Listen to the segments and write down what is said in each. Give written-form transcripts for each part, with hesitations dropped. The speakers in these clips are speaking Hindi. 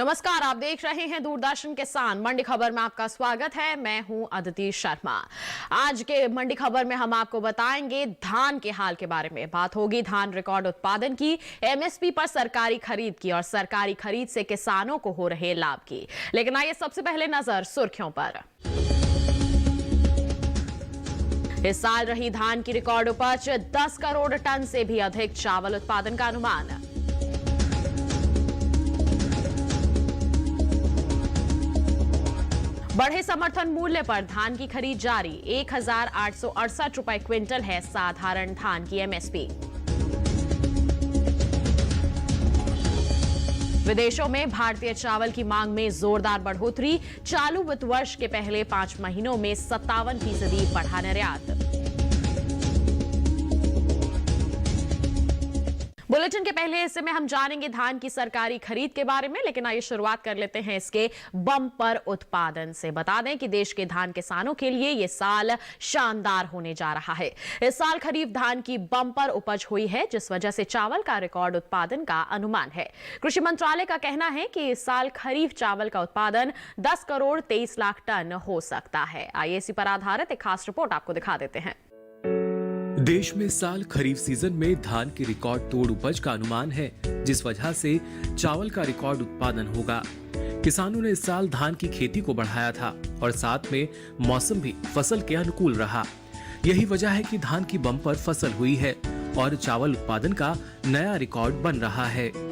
नमस्कार, आप देख रहे हैं दूरदर्शन किसान मंडी खबर में आपका स्वागत है। मैं हूं अदिति शर्मा। आज के मंडी खबर में हम आपको बताएंगे धान के हाल के बारे में। बात होगी धान रिकॉर्ड उत्पादन की, एमएसपी पर सरकारी खरीद की और सरकारी खरीद से किसानों को हो रहे लाभ की। लेकिन आइए सबसे पहले नजर सुर्खियों पर। इस साल रही धान की रिकॉर्ड उपज, 10 करोड़ टन से भी अधिक चावल उत्पादन का अनुमान। बढ़े समर्थन मूल्य पर धान की खरीद जारी, 1,868 रुपए क्विंटल है साधारण धान की एमएसपी। विदेशों में भारतीय चावल की मांग में जोरदार बढ़ोतरी, चालू वित्त वर्ष के पहले 5 महीनों में 57% बढ़ा निर्यात। बुलेटिन के पहले हिस्से में हम जानेंगे धान की सरकारी खरीद के बारे में, लेकिन आइए शुरुआत कर लेते हैं इसके बम्पर उत्पादन से। बता दें कि देश के धान किसानों के लिए यह साल शानदार होने जा रहा है। इस साल खरीफ धान की बम्पर उपज हुई है, जिस वजह से चावल का रिकॉर्ड उत्पादन का अनुमान है। कृषि मंत्रालय का कहना है कि इस साल खरीफ चावल का उत्पादन 10 करोड़ 23 लाख टन हो सकता है। आइए इसी पर आधारित एक खास रिपोर्ट आपको दिखा देते हैं। देश में साल खरीफ सीजन में धान की रिकॉर्ड तोड़ उपज का अनुमान है, जिस वजह से चावल का रिकॉर्ड उत्पादन होगा। किसानों ने इस साल धान की खेती को बढ़ाया था और साथ में मौसम भी फसल के अनुकूल रहा। यही वजह है कि धान की बम्पर फसल हुई है और चावल उत्पादन का नया रिकॉर्ड बन रहा है।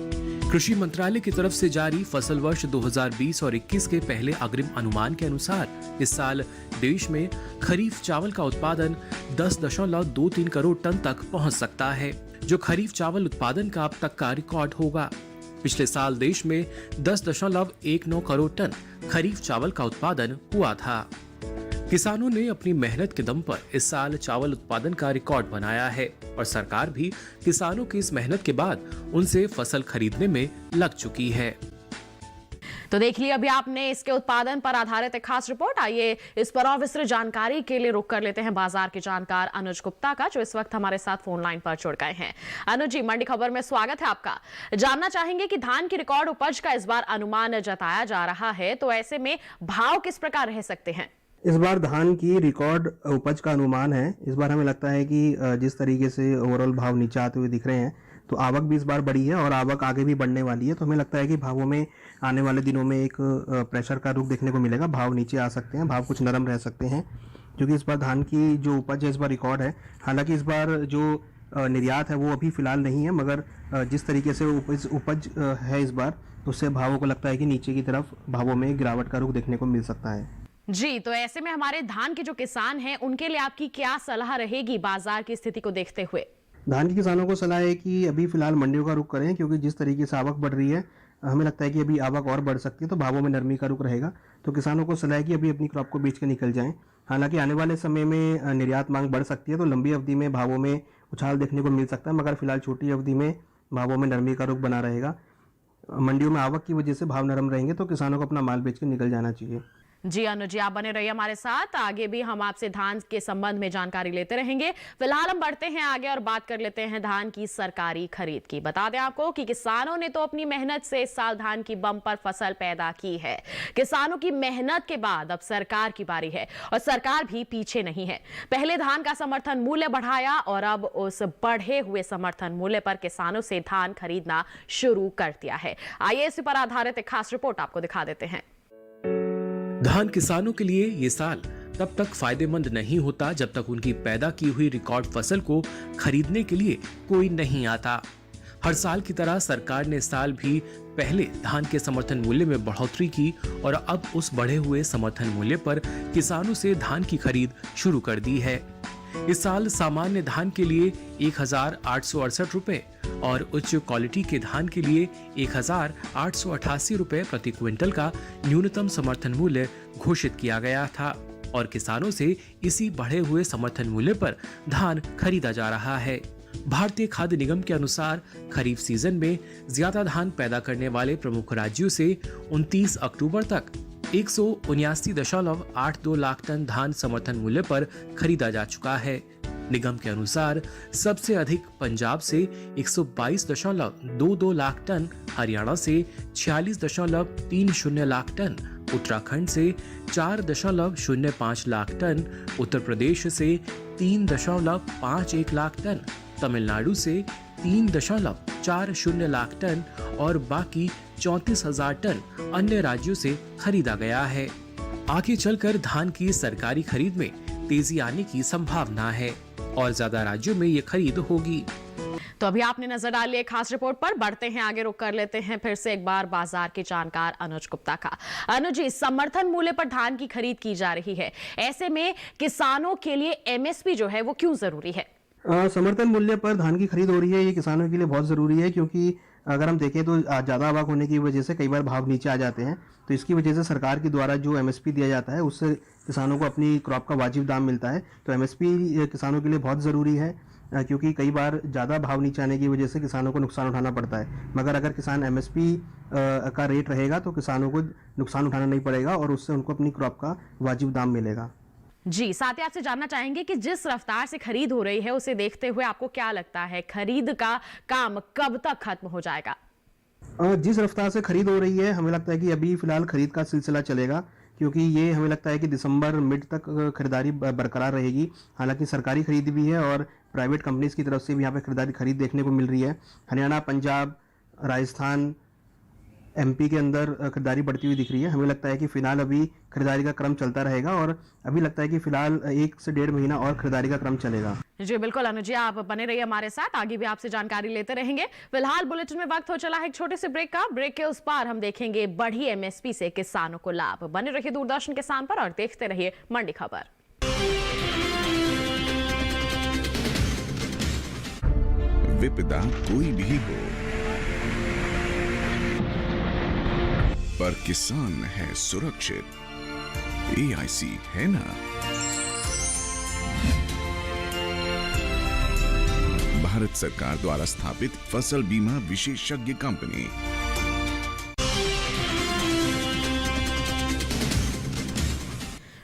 कृषि मंत्रालय की तरफ से जारी फसल वर्ष 2020 और 21 के पहले अग्रिम अनुमान के अनुसार इस साल देश में खरीफ चावल का उत्पादन 10.23 करोड़ टन तक पहुंच सकता है, जो खरीफ चावल उत्पादन का अब तक का रिकॉर्ड होगा। पिछले साल देश में 10.19 करोड़ टन खरीफ चावल का उत्पादन हुआ था। किसानों ने अपनी मेहनत के दम पर इस साल चावल उत्पादन का रिकॉर्ड बनाया है और सरकार भी किसानों की इस मेहनत के बाद उनसे फसल खरीदने में लग चुकी है। तो देख लिया अभी आपने इसके उत्पादन पर आधारित एक खास रिपोर्ट। आइए इस पर और विस्तृत जानकारी के लिए रुक कर लेते हैं बाजार के जानकार अनुज गुप्ता का, जो इस वक्त हमारे साथ फोन लाइन पर जुड़ गए हैं। अनुज जी, मंडी खबर में स्वागत है आपका। जानना चाहेंगे कि धान की रिकॉर्ड उपज का इस बार अनुमान जताया जा रहा है, तो ऐसे में भाव किस प्रकार रह सकते हैं? इस बार धान की रिकॉर्ड उपज का अनुमान है। इस बार हमें लगता है कि जिस तरीके से ओवरऑल भाव नीचे आते हुए दिख रहे हैं, तो आवक भी इस बार बढ़ी है और आवक आगे भी बढ़ने वाली है। तो हमें लगता है कि भावों में आने वाले दिनों में एक प्रेशर का रुख देखने को मिलेगा। भाव नीचे आ सकते हैं, भाव कुछ नरम रह सकते हैं, क्योंकि इस बार धान की जो उपज है इस बार रिकॉर्ड है। हालांकि इस बार जो निर्यात है वो अभी फिलहाल नहीं है, मगर जिस तरीके से उपज है इस बार, उससे भावों को लगता है कि नीचे की तरफ भावों में गिरावट का रुख देखने को मिल सकता है। जी, तो ऐसे में हमारे धान के जो किसान हैं उनके लिए आपकी क्या सलाह रहेगी बाजार की स्थिति को देखते हुए? धान के किसानों को सलाह है कि अभी फिलहाल मंडियों का रुख करें, क्योंकि जिस तरीके से आवक बढ़ रही है हमें लगता है कि अभी आवक और बढ़ सकती है, तो भावों में नरमी का रुख रहेगा। तो किसानों को सलाह है कि अभी अपनी क्रॉप को बेच के निकल जाएं। हालांकि आने वाले समय में निर्यात मांग बढ़ सकती है, तो लंबी अवधि में भावों में उछाल देखने को मिल सकता है, मगर फिलहाल छोटी अवधि में भावों में नरमी का रुख बना रहेगा। मंडियों में आवक की वजह से भाव नरम रहेंगे, तो किसानों को अपना माल बेच के निकल जाना चाहिए। जी अनुज जी, आप बने रहिए हमारे साथ। आगे भी हम आपसे धान के संबंध में जानकारी लेते रहेंगे। फिलहाल हम बढ़ते हैं आगे और बात कर लेते हैं धान की सरकारी खरीद की। बता दें आपको कि किसानों ने तो अपनी मेहनत से इस साल धान की बम्पर फसल पैदा की है। किसानों की मेहनत के बाद अब सरकार की बारी है और सरकार भी पीछे नहीं है। पहले धान का समर्थन मूल्य बढ़ाया और अब उस बढ़े हुए समर्थन मूल्य पर किसानों से धान खरीदना शुरू कर दिया है। आइए इसी पर आधारित एक खास रिपोर्ट आपको दिखा देते हैं। धान किसानों के लिए ये साल तब तक फायदेमंद नहीं होता जब तक उनकी पैदा की हुई रिकॉर्ड फसल को खरीदने के लिए कोई नहीं आता। हर साल की तरह सरकार ने इस साल भी पहले धान के समर्थन मूल्य में बढ़ोतरी की और अब उस बढ़े हुए समर्थन मूल्य पर किसानों से धान की खरीद शुरू कर दी है। इस साल सामान्य धान के लिए 1,868 रुपए और उच्च क्वालिटी के धान के लिए 1,888 रुपए प्रति क्विंटल का न्यूनतम समर्थन मूल्य घोषित किया गया था और किसानों से इसी बढ़े हुए समर्थन मूल्य पर धान खरीदा जा रहा है। भारतीय खाद्य निगम के अनुसार खरीफ सीजन में ज्यादा धान पैदा करने वाले प्रमुख राज्यों से 29 अक्टूबर तक 179.82 लाख टन धान समर्थन मूल्य पर खरीदा जा चुका है। निगम के अनुसार सबसे अधिक पंजाब से 122.22 लाख टन, हरियाणा से 46.30 लाख टन, उत्तराखंड से 4.05 लाख टन, उत्तर प्रदेश से 3.51 लाख टन, तमिलनाडु से 3.40 लाख टन और बाकी 34,000 टन अन्य राज्यों से खरीदा गया है। आगे चलकर धान की सरकारी खरीद में तेजी आने की संभावना है और ज्यादा राज्यों में ये खरीद होगी। तो अभी आपने नजर डाली एक खास रिपोर्ट पर, बढ़ते हैं आगे, रुक कर लेते हैं फिर से एक बार बाजार के जानकार अनुज गुप्ता का। अनुज जी, समर्थन मूल्य पर धान की खरीद की जा रही है, ऐसे में किसानों के लिए एमएसपी जो है वो क्यों जरूरी है? समर्थन मूल्य पर धान की खरीद हो रही है, ये किसानों के लिए बहुत ज़रूरी है, क्योंकि अगर हम देखें तो ज़्यादा आवक होने की वजह से कई बार भाव नीचे आ जाते हैं। तो इसकी वजह से सरकार के द्वारा जो एमएसपी दिया जाता है उससे किसानों को अपनी क्रॉप का वाजिब दाम मिलता है। तो एमएसपी किसानों के लिए बहुत ज़रूरी है, क्योंकि कई बार ज़्यादा भाव नीचे आने की वजह से किसानों को नुकसान उठाना पड़ता है। मगर अगर किसान एमएसपी का रेट रहेगा तो किसानों को नुकसान उठाना नहीं पड़ेगा और उससे उनको अपनी क्रॉप का वाजिब दाम मिलेगा। जी, साथ ही आपसे जानना चाहेंगे कि जिस रफ्तार से खरीद हो रही है उसे देखते हुए आपको क्या लगता है खरीद का काम कब तक खत्म हो जाएगा? जिस रफ्तार से खरीद हो रही है हमें लगता है कि अभी फिलहाल खरीद का सिलसिला चलेगा, क्योंकि ये हमें लगता है कि दिसंबर मिड तक खरीदारी बरकरार रहेगी। हालांकि सरकारी खरीद भी है और प्राइवेट कंपनीज की तरफ से भी यहाँ पे खरीद देखने को मिल रही है। हरियाणा, पंजाब, राजस्थान, एमपी के अंदर खरीदारी बढ़ती हुई दिख रही है। हमें लगता है कि फिलहाल अभी खरीदारी का क्रम चलता रहेगा और अभी लगता है कि फिलहाल 1 से 1.5 महीना और खरीदारी का क्रम चलेगा। जी बिल्कुल अनुज जी, आप बने रहिए हमारे साथ, आगे भी आपसे जानकारी लेते रहेंगे। फिलहाल बुलेटिन में वक्त हो चला है एक छोटे से ब्रेक का। ब्रेक के उस पार हम देखेंगे बढ़ी एमएसपी से किसानों को लाभ। बने रहिए दूरदर्शन किसान पर और देखते रहिए मंडी खबर। विपदा कोई भी हो, पर किसान है सुरक्षित। AIC है ना? भारत सरकार द्वारा स्थापित फसल बीमा विशेषज्ञ कंपनी।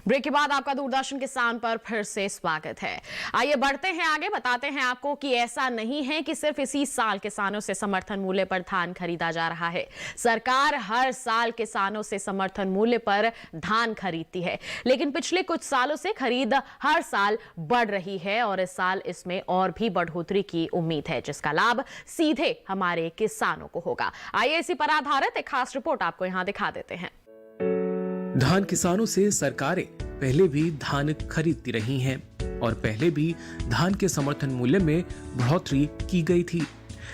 ब्रेक के बाद आपका दूरदर्शन किसान पर फिर से स्वागत है। आइए बढ़ते हैं आगे, बताते हैं आपको कि ऐसा नहीं है कि सिर्फ इसी साल किसानों से समर्थन मूल्य पर धान खरीदा जा रहा है। सरकार हर साल किसानों से समर्थन मूल्य पर धान खरीदती है, लेकिन पिछले कुछ सालों से खरीद हर साल बढ़ रही है और इस साल इसमें और भी बढ़ोतरी की उम्मीद है, जिसका लाभ सीधे हमारे किसानों को होगा। आइए इसी पर आधारित एक खास रिपोर्ट आपको यहां दिखा देते हैं। धान किसानों से सरकारें पहले भी धान खरीदती रही हैं और पहले भी धान के समर्थन मूल्य में बढ़ोतरी की गई थी,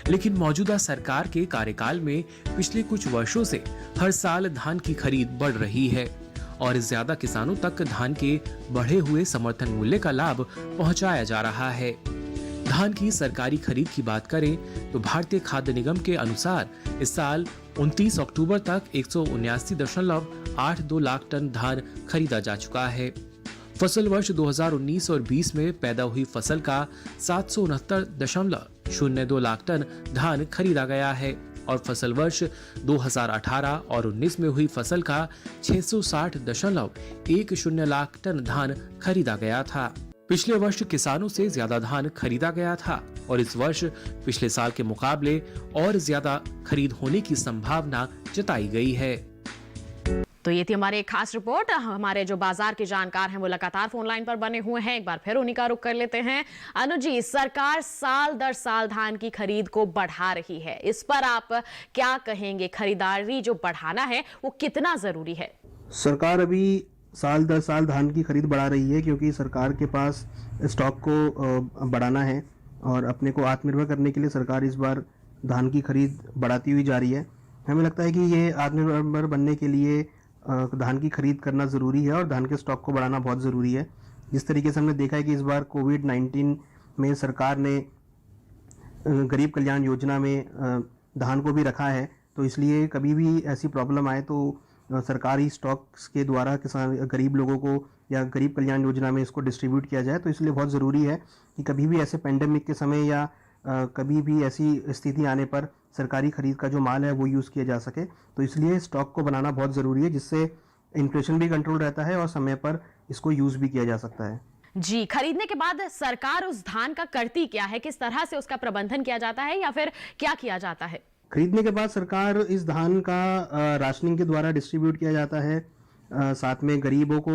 लेकिन मौजूदा सरकार के कार्यकाल में पिछले कुछ वर्षों से हर साल धान की खरीद बढ़ रही है और ज्यादा किसानों तक धान के बढ़े हुए समर्थन मूल्य का लाभ पहुंचाया जा रहा है। धान की सरकारी खरीद की बात करें तो भारतीय खाद्य निगम के अनुसार इस साल 29 अक्टूबर तक 179.82 लाख टन धान खरीदा जा चुका है। फसल वर्ष 2019 और 20 में पैदा हुई फसल का 769.02 लाख टन धान खरीदा गया है और फसल वर्ष 2018 और 19 में हुई फसल का 660.10 लाख टन धान खरीदा गया था। पिछले वर्ष किसानों से ज्यादा धान खरीदा गया था और इस वर्ष पिछले साल के मुकाबले और ज्यादा खरीद होने की संभावना जताई गई है। तो ये थी हमारी एक खास रिपोर्ट। हमारे जो बाजार के जानकार हैं वो लगातार फोन लाइन पर बने हुए हैं, एक बार फिर उन्हीं का रुख कर लेते हैं। अनुज जी, सरकार साल दर साल धान की खरीद को बढ़ा रही है, इस पर आप क्या कहेंगे? खरीदारी जो बढ़ाना है वो कितना जरूरी है? सरकार अभी साल दर साल धान की खरीद बढ़ा रही है, क्योंकि सरकार के पास स्टॉक को बढ़ाना है और अपने को आत्मनिर्भर करने के लिए सरकार इस बार धान की खरीद बढ़ाती हुई जा रही है। हमें लगता है कि ये आत्मनिर्भर बनने के लिए धान की खरीद करना ज़रूरी है और धान के स्टॉक को बढ़ाना बहुत ज़रूरी है। जिस तरीके से हमने देखा है कि इस बार कोविड-19 में सरकार ने गरीब कल्याण योजना में धान को भी रखा है, तो इसलिए कभी भी ऐसी प्रॉब्लम आए तो सरकारी स्टॉक्स के द्वारा किसान गरीब लोगों को या गरीब कल्याण योजना में इसको डिस्ट्रीब्यूट किया जाए। तो इसलिए बहुत ज़रूरी है कि कभी भी ऐसे पेंडेमिक के समय या कभी भी ऐसी स्थिति आने पर सरकारी खरीद का जो माल है वो यूज़ किया जा सके। तो इसलिए स्टॉक को बनाना बहुत ज़रूरी है, जिससे इन्फ्लेशन भी कंट्रोल रहता है और समय पर इसको यूज़ भी किया जा सकता है। जी, खरीदने के बाद सरकार उस धान का करती क्या है, किस तरह से उसका प्रबंधन किया जाता है या फिर क्या किया जाता है? खरीदने के बाद सरकार इस धान का राशनिंग के द्वारा डिस्ट्रीब्यूट किया जाता है। साथ में गरीबों को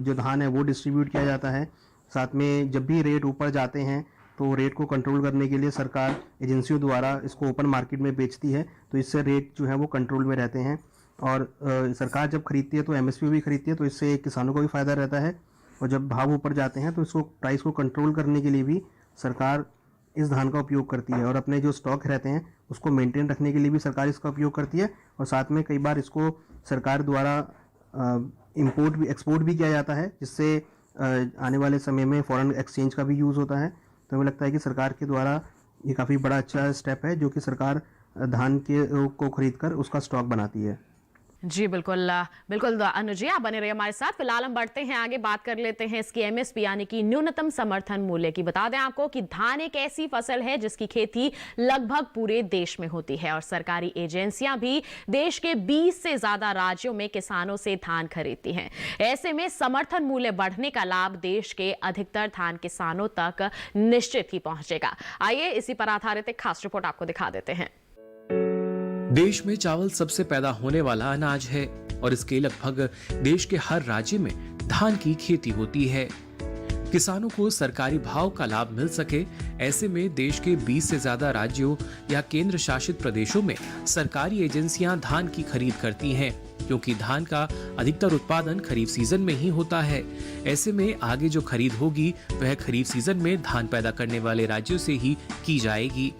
जो धान है वो डिस्ट्रीब्यूट किया जाता है। साथ में जब भी रेट ऊपर जाते हैं तो रेट को कंट्रोल करने के लिए सरकार एजेंसियों द्वारा इसको ओपन मार्केट में बेचती है, तो इससे रेट जो है वो कंट्रोल में रहते हैं। और सरकार जब खरीदती है तो एमएसपी भी खरीदती है, तो इससे किसानों को भी फ़ायदा रहता है। और जब भाव ऊपर जाते हैं तो इसको प्राइस को कंट्रोल करने के लिए भी सरकार इस धान का उपयोग करती है। और अपने जो स्टॉक रहते हैं उसको मेंटेन रखने के लिए भी सरकार इसका उपयोग करती है। और साथ में कई बार इसको सरकार द्वारा इंपोर्ट भी एक्सपोर्ट भी किया जाता है, जिससे आने वाले समय में फॉरेन एक्सचेंज का भी यूज़ होता है। तो हमें लगता है कि सरकार के द्वारा ये काफ़ी बड़ा अच्छा स्टेप है जो कि सरकार धान को खरीद कर उसका स्टॉक बनाती है। जी बिल्कुल बिल्कुल अनुज जी, आप बने रहिए हमारे साथ। फिलहाल हम बढ़ते हैं आगे, बात कर लेते हैं इसकी एमएसपी यानी कि न्यूनतम समर्थन मूल्य की। बता दें आपको कि धान एक ऐसी फसल है जिसकी खेती लगभग पूरे देश में होती है और सरकारी एजेंसियां भी देश के 20 से ज्यादा राज्यों में किसानों से धान खरीदती हैं। ऐसे में समर्थन मूल्य बढ़ने का लाभ देश के अधिकतर धान किसानों तक निश्चित ही पहुंचेगा। आइए इसी पर आधारित एक खास रिपोर्ट आपको दिखा देते हैं। देश में चावल सबसे पैदा होने वाला अनाज है और इसके लगभग देश के हर राज्य में धान की खेती होती है। किसानों को सरकारी भाव का लाभ मिल सके, ऐसे में देश के 20 से ज्यादा राज्यों या केंद्र शासित प्रदेशों में सरकारी एजेंसियां धान की खरीद करती हैं, क्योंकि धान का अधिकतर उत्पादन खरीफ सीजन में ही होता है। ऐसे में आगे जो खरीद होगी वह खरीफ सीजन में धान पैदा करने वाले राज्यों से ही की जाएगी।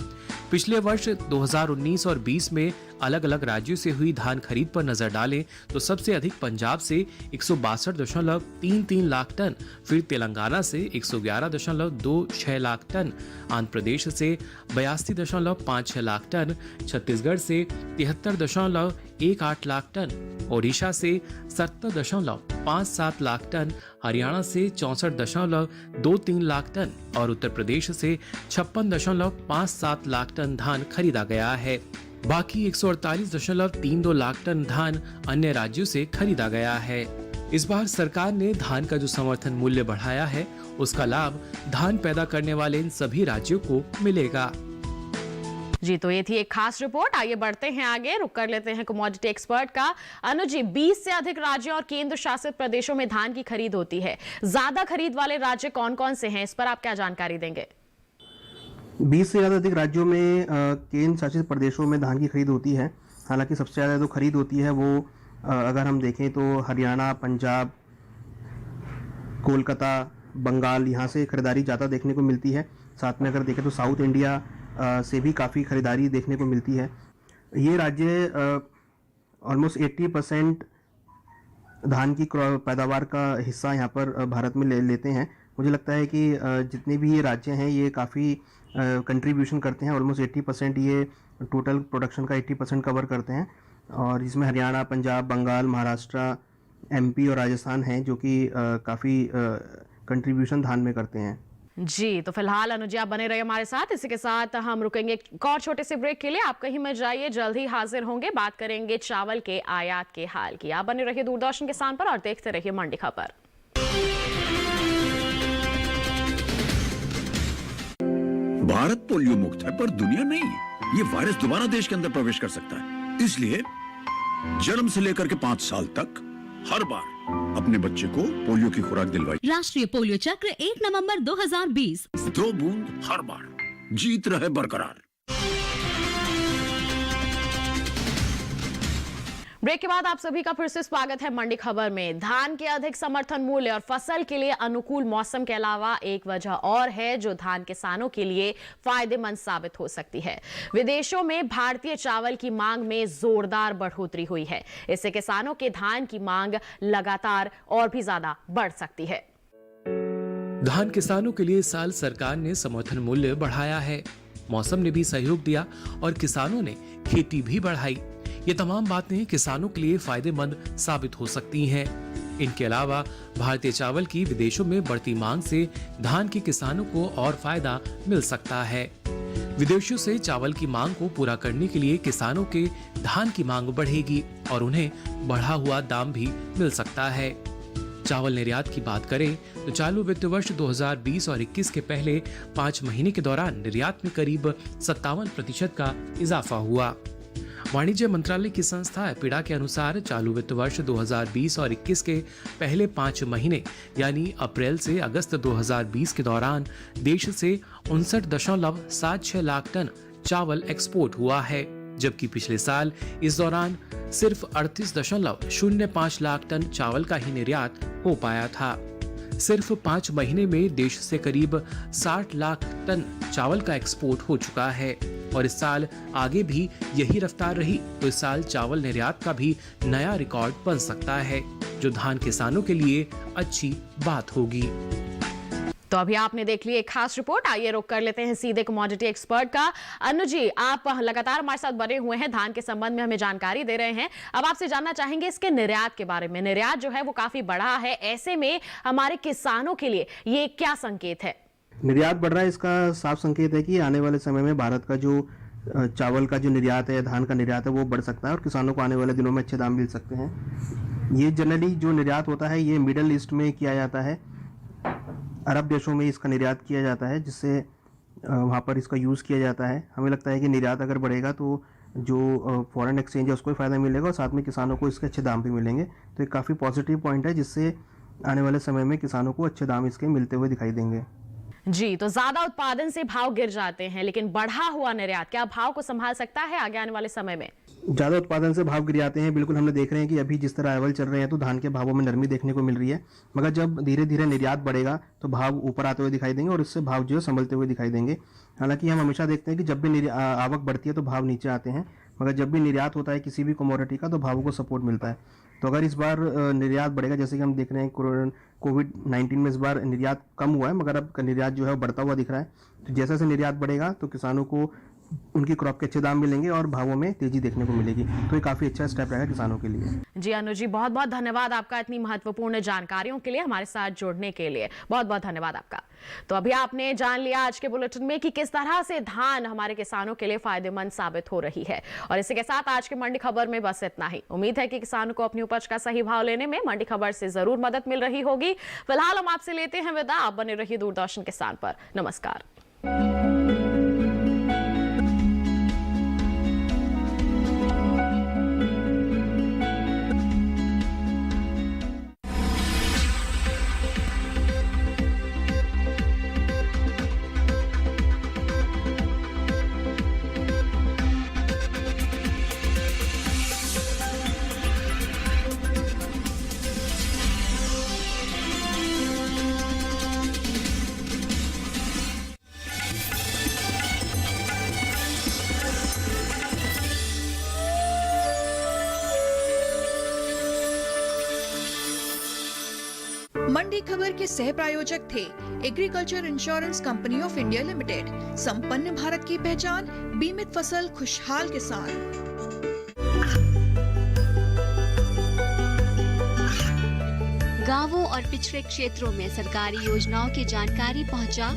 पिछले वर्ष 2019 और 20 में अलग अलग राज्यों से हुई धान खरीद पर नजर डालें तो सबसे अधिक पंजाब से 162.33 लाख टन, फिर तेलंगाना से 111.26 लाख टन, आंध्र प्रदेश से 82.56 लाख टन, छत्तीसगढ़ से 73.18 लाख टन, ओडिशा से 70.57 लाख टन, हरियाणा से 64.23 लाख टन और उत्तर प्रदेश से 56.57 लाख टन धान खरीदा गया है। बाकी 148.32 लाख टन धान अन्य राज्यों से खरीदा गया है। इस बार सरकार ने धान का जो समर्थन मूल्य बढ़ाया है उसका लाभ धान पैदा करने वाले इन सभी राज्यों को मिलेगा। जी, तो ये थी एक खास रिपोर्ट। आइए बढ़ते हैं आगे, रुक कर लेते हैं कमोडिटी एक्सपर्ट का। अनुज जी, 20 से अधिक राज्यों और केंद्र शासित प्रदेशों में धान की खरीद होती है। ज्यादा खरीद वाले राज्य कौन कौन से हैं, इस पर आप क्या जानकारी देंगे? 20 से ज़्यादा अधिक राज्यों में केंद्र शासित प्रदेशों में धान की खरीद होती है। हालांकि सबसे ज़्यादा जो खरीद होती है वो अगर हम देखें तो हरियाणा, पंजाब, कोलकाता, बंगाल, यहाँ से खरीदारी ज़्यादा देखने को मिलती है। साथ में अगर देखें तो साउथ इंडिया से भी काफ़ी खरीदारी देखने को मिलती है। ये राज्य ऑलमोस्ट 80% धान की पैदावार का हिस्सा यहाँ पर भारत में लेते हैं। मुझे लगता है कि जितने भी ये राज्य हैं ये काफ़ी कंट्रीब्यूशन करते हैं। ऑलमोस्ट 80% ये टोटल प्रोडक्शन का 80% कवर करते हैं। और इसमें हरियाणा, पंजाब, बंगाल, महाराष्ट्र, एमपी और राजस्थान हैं जो कि काफ़ी कंट्रीब्यूशन धान में करते हैं। जी, तो फिलहाल अनुज आप बने रहे हमारे साथ। इसी के साथ हम रुकेंगे एक और छोटे से ब्रेक के लिए। आप कहीं मत जाइए, जल्द ही हाजिर होंगे। बात करेंगे चावल के आयात के हाल की। आप बने रहिए दूरदर्शन किसान पर और देखते रहिए मंडी खबर। भारत पोलियो मुक्त है पर दुनिया नहीं। ये वायरस दोबारा देश के अंदर प्रवेश कर सकता है, इसलिए जन्म से लेकर के 5 साल तक हर बार अपने बच्चे को पोलियो की खुराक दिलवाई। राष्ट्रीय पोलियो चक्र 1 नवंबर 2020। 2 बूंद हर बार, जीत रहे बरकरार। ब्रेक के बाद आप सभी का फिर से स्वागत है मंडी खबर में। धान के अधिक समर्थन मूल्य और फसल के लिए अनुकूल मौसम के अलावा एक वजह और है जो धान किसानों के लिए फायदेमंद साबित हो सकती है। विदेशों में भारतीय चावल की मांग में जोरदार बढ़ोतरी हुई है। इससे किसानों के धान की मांग लगातार और भी ज्यादा बढ़ सकती है। धान किसानों के लिए इस साल सरकार ने समर्थन मूल्य बढ़ाया है। मौसम ने भी सहयोग दिया और किसानों ने खेती भी बढ़ाई। ये तमाम बातें किसानों के लिए फायदेमंद साबित हो सकती हैं। इनके अलावा भारतीय चावल की विदेशों में बढ़ती मांग से धान के किसानों को और फायदा मिल सकता है। विदेशों से चावल की मांग को पूरा करने के लिए किसानों के धान की मांग बढ़ेगी और उन्हें बढ़ा हुआ दाम भी मिल सकता है। चावल निर्यात की बात करें तो चालू वित्त वर्ष 2020 और 21 के पहले 5 महीने के दौरान निर्यात में करीब 57% का इजाफा हुआ। वाणिज्य मंत्रालय की संस्था एपिडा के अनुसार चालू वित्त वर्ष 2020 और 21 के पहले 5 महीने यानी अप्रैल से अगस्त 2020 के दौरान देश से 59.76 लाख टन चावल एक्सपोर्ट हुआ है, जबकि पिछले साल इस दौरान सिर्फ 38.05 लाख टन चावल का ही निर्यात हो पाया था। सिर्फ 5 महीने में देश से करीब 60 लाख टन चावल का एक्सपोर्ट हो चुका है और इस साल आगे भी यही रफ्तार रही तो इस साल चावल निर्यात का भी नया रिकॉर्ड बन सकता है, जो धान किसानों के लिए अच्छी बात होगी। तो अभी आपने देख ली एक खास रिपोर्ट। आइए रुक कर लेते हैं सीधे कमोडिटी एक्सपर्ट का। अनु जी, आप लगातार हमारे साथ बने हुए हैं, धान के संबंध में हमें जानकारी दे रहे हैं। अब आपसे जानना चाहेंगे इसके निर्यात के बारे में। निर्यात जो है वो काफी बढ़ा है, ऐसे में हमारे किसानों के लिए ये क्या संकेत है? निर्यात बढ़ रहा है, इसका साफ संकेत है कि आने वाले समय में भारत का जो चावल का जो निर्यात है, धान का निर्यात है, वो बढ़ सकता है और किसानों को आने वाले दिनों में अच्छे दाम मिल सकते हैं। ये जनरली जो निर्यात होता है ये मिडल ईस्ट में किया जाता है, अरब देशों में इसका निर्यात किया जाता है, जिससे वहाँ पर इसका यूज़ किया जाता है। हमें लगता है कि निर्यात अगर बढ़ेगा तो जो फॉरेन एक्सचेंज है उसको भी फ़ायदा मिलेगा और साथ में किसानों को इसके अच्छे दाम भी मिलेंगे। तो एक काफ़ी पॉजिटिव पॉइंट है, जिससे आने वाले समय में किसानों को अच्छे दाम इसके मिलते हुए दिखाई देंगे। जी, तो ज्यादा उत्पादन से भाव गिर जाते हैं, लेकिन बढ़ा हुआ निर्यात क्या भाव को संभाल सकता है आगे आने वाले समय में? ज़्यादा उत्पादन से भाव गिर जाते हैं, बिल्कुल। हमने देख रहे हैं कि अभी जिस तरह अरवल चल रहे हैं तो धान के भावों में नरमी देखने को मिल रही है, मगर जब धीरे धीरे निर्यात बढ़ेगा तो भाव ऊपर आते हुए दिखाई देंगे और इससे भाव जो है संभलते हुए दिखाई देंगे। हालांकि हम हमेशा देखते हैं कि जब भी आवक बढ़ती है तो भाव नीचे आते हैं, मगर जब भी निर्यात होता है किसी भी कमोडिटी का तो भावों को सपोर्ट मिलता है। तो अगर इस बार निर्यात बढ़ेगा, जैसे कि हम देख रहे हैं कोविड-19 में इस बार निर्यात कम हुआ है, मगर अब निर्यात जो है वो बढ़ता हुआ दिख रहा है। तो जैसे जैसे निर्यात बढ़ेगा तो किसानों को उनकी क्रॉप के अच्छे दाम मिलेंगे और भावों में तेजी देखने को मिलेगी। तो ये काफी अच्छा स्टेप रहेगा किसानों के लिए। जी अनु जी, बहुत बहुत धन्यवाद आपका इतनी महत्वपूर्ण जानकारियों के लिए, हमारे साथ जुड़ने के लिए बहुत बहुत धन्यवाद आपका। तो अभी आपने जान लिया आज के बुलेटिन में कि किस तरह से धान हमारे किसानों के लिए फायदेमंद साबित हो रही है। और इसी के साथ आज की मंडी खबर में बस इतना ही। उम्मीद है कि किसानों को अपनी उपज का सही भाव लेने में मंडी खबर से जरूर मदद मिल रही होगी। फिलहाल हम आपसे लेते हैं विदा। आप बने रहिए दूरदर्शन किसान पर। नमस्कार। मंडी खबर के सह प्रायोजक थे agriculture insurance company of India limited. संपन्न भारत की पहचान, बीमित फसल, खुशहाल किसान। गांवों और पिछड़े क्षेत्रों में सरकारी योजनाओं की जानकारी पहुंचा